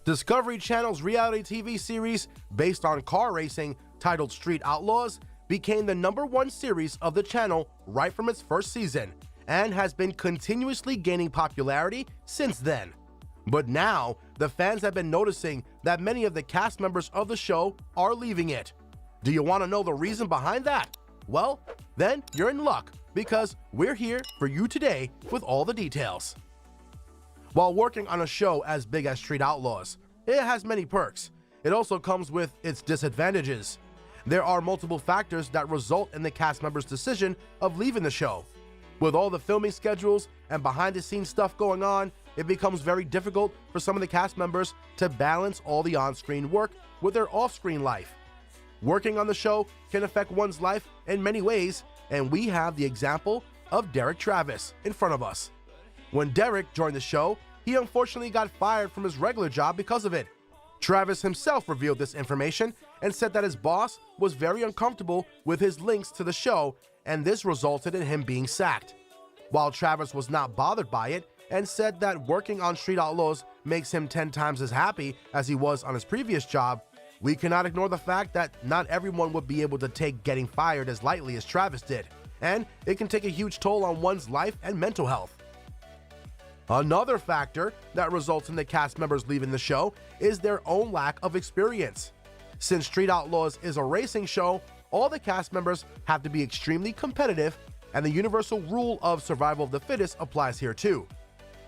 Discovery Channel's reality TV series based on car racing titled Street Outlaws became the #1 series of the channel right from its first season and has been continuously gaining popularity since then. But now, the fans have been noticing that many of the cast members of the show are leaving it. Do you want to know the reason behind that? Well, then you're in luck, because we're here for you today with all the details. While working on a show as big as Street Outlaws, it has many perks. It also comes with its disadvantages. There are multiple factors that result in the cast members' decision of leaving the show. With all the filming schedules and behind-the-scenes stuff going on, it becomes very difficult for some of the cast members to balance all the on-screen work with their off-screen life. Working on the show can affect one's life in many ways, and we have the example of Derek Travis in front of us. When Derek joined the show, he unfortunately got fired from his regular job because of it. Travis himself revealed this information and said that his boss was very uncomfortable with his links to the show, and this resulted in him being sacked. While Travis was not bothered by it and said that working on Street Outlaws makes him 10 times as happy as he was on his previous job, we cannot ignore the fact that not everyone would be able to take getting fired as lightly as Travis did, and it can take a huge toll on one's life and mental health. Another factor that results in the cast members leaving the show is their own lack of experience. Since Street Outlaws is a racing show, all the cast members have to be extremely competitive, and the universal rule of survival of the fittest applies here too.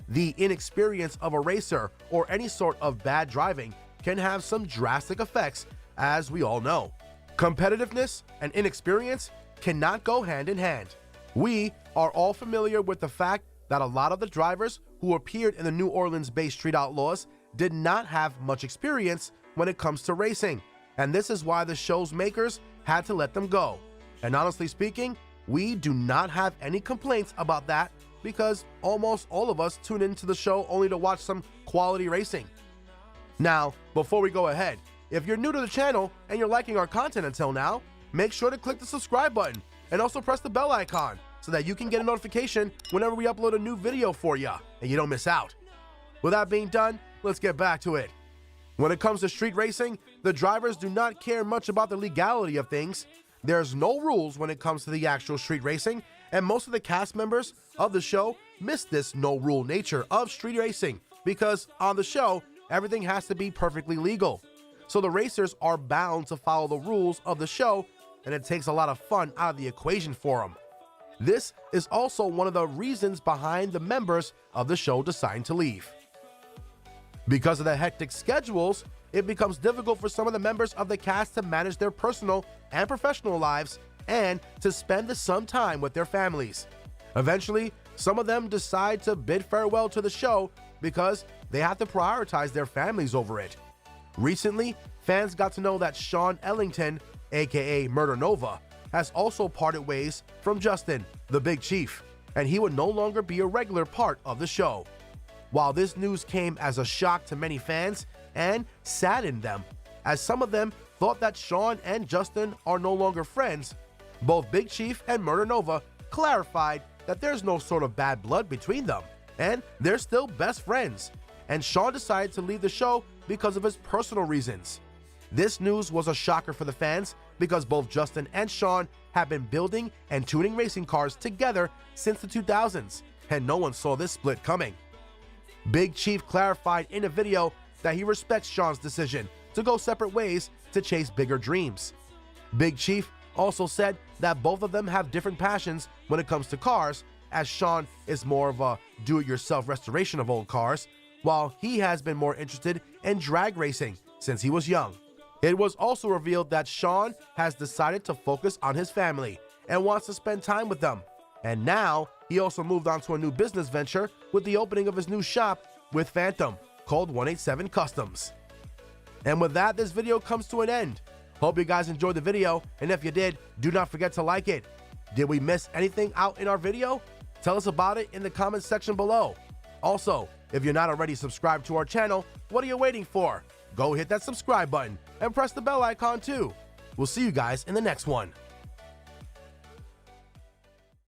The inexperience of a racer or any sort of bad driving can have some drastic effects, as we all know. Competitiveness and inexperience cannot go hand in hand. We are all familiar with the fact that a lot of the drivers who appeared in the New Orleans-based Street Outlaws did not have much experience when it comes to racing, and this is why the show's makers had to let them go. And honestly speaking, we do not have any complaints about that, because almost all of us tune into the show only to watch some quality racing. Now, before we go ahead, if you're new to the channel and you're liking our content until now, make sure to click the subscribe button and also press the bell icon so that you can get a notification whenever we upload a new video for you and you don't miss out. With that being done, let's get back to it. When it comes to street racing, the drivers do not care much about the legality of things. There's no rules when it comes to the actual street racing, and most of the cast members of the show miss this no-rule nature of street racing because on the show, everything has to be perfectly legal. So the racers are bound to follow the rules of the show, and it takes a lot of fun out of the equation for them. This is also one of the reasons behind the members of the show deciding to leave. Because of the hectic schedules, it becomes difficult for some of the members of the cast to manage their personal and professional lives and to spend some time with their families. Eventually, some of them decide to bid farewell to the show because they have to prioritize their families over it. Recently, fans got to know that Sean Ellington, aka Murder Nova, has also parted ways from Justin, the Big Chief, and he would no longer be a regular part of the show. While this news came as a shock to many fans and saddened them, as some of them thought that Sean and Justin are no longer friends, both Big Chief and Murder Nova clarified that there's no sort of bad blood between them, and they're still best friends, and Sean decided to leave the show because of his personal reasons. This news was a shocker for the fans because both Justin and Sean have been building and tuning racing cars together since the 2000s, and no one saw this split coming. Big Chief clarified in a video that he respects Sean's decision to go separate ways to chase bigger dreams. Big Chief also said that both of them have different passions when it comes to cars, as Sean is more of a do-it-yourself restoration of old cars, while he has been more interested in drag racing since he was young. It was also revealed that Sean has decided to focus on his family and wants to spend time with them. And now, he also moved on to a new business venture with the opening of his new shop with Phantom, called 187 Customs. And with that, this video comes to an end. Hope you guys enjoyed the video, and if you did, do not forget to like it. Did we miss anything out in our video? Tell us about it in the comments section below. Also, if you're not already subscribed to our channel, what are you waiting for? Go hit that subscribe button and press the bell icon too. We'll see you guys in the next one.